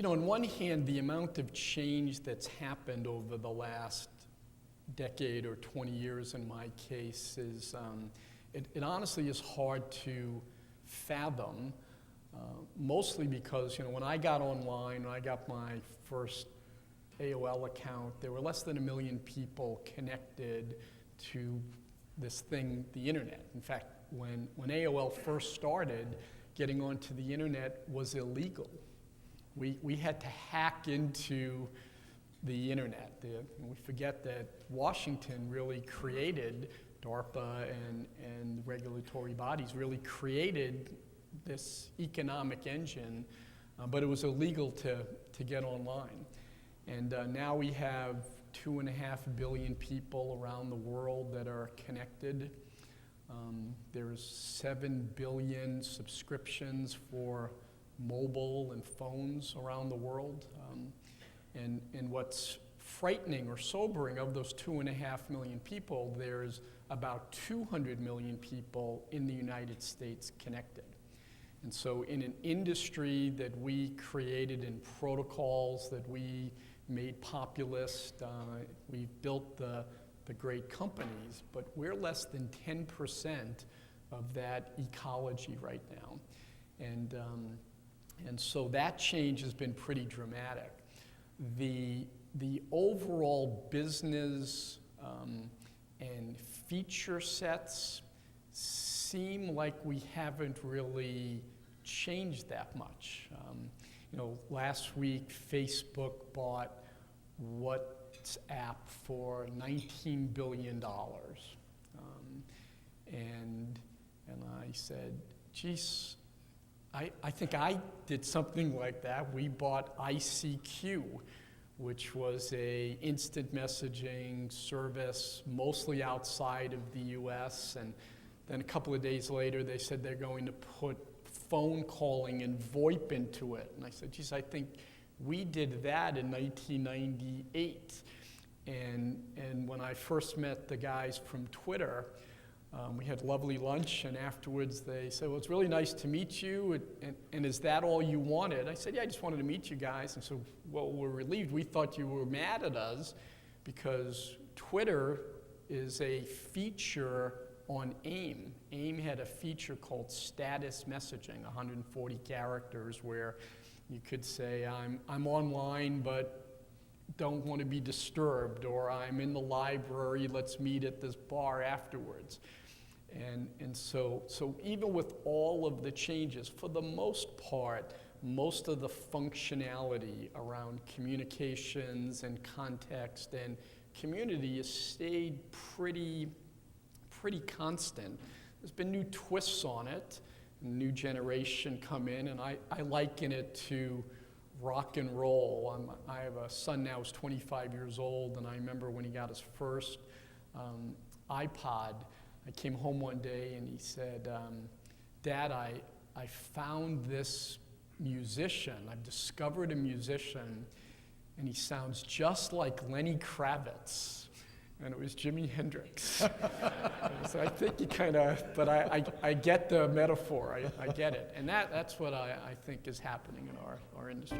on one hand, the amount of change that's happened over the last decade or 20 years in my case is, it honestly is hard to fathom, mostly because, when I got online, when I got my first AOL account, there were less than 1 million people connected to this thing, the internet. In fact, when AOL first started, getting onto the internet was illegal. We had to hack into the internet. We forget that Washington really created, DARPA and regulatory bodies really created this economic engine, but it was illegal to get online. And now we have 2.5 billion people around the world that are connected. There's 7 billion subscriptions for mobile and phones around the world. And what's frightening or sobering, of those 2.5 million people, there's about 200 million people in the United States connected. And so in an industry that we created in protocols that we made populist, we've built the great companies, but we're less than 10% of that ecology right now. And so that change has been pretty dramatic. The overall business and feature sets seem like we haven't really changed that much. Last week Facebook bought WhatsApp for $19 billion. And I said, geez, I think I did something like that. We bought ICQ, which was a instant messaging service mostly outside of the US. And then a couple of days later, they said they're going to put phone calling and VoIP into it. And I said, geez, I think we did that in 1998. And when I first met the guys from Twitter, we had lovely lunch, and afterwards they said, well, it's really nice to meet you, and is that all you wanted? I said, yeah, I just wanted to meet you guys. And so, well, we're relieved. We thought you were mad at us because Twitter is a feature on AIM. AIM had a feature called status messaging, 140 characters, where you could say, I'm online, but don't want to be disturbed, or I'm in the library, let's meet at this bar afterwards. And so even with all of the changes, for the most part, most of the functionality around communications and context and community has stayed pretty constant. There's been new twists on it, new generation come in, and I liken it to rock and roll. I have a son now who's 25 years old, and I remember when he got his first iPod, I came home one day and he said, Dad, I found this musician. I've discovered a musician, and he sounds just like Lenny Kravitz. And it was Jimi Hendrix. So I think you kind of, but I get the metaphor, I get it. And that's what I think is happening in our industry.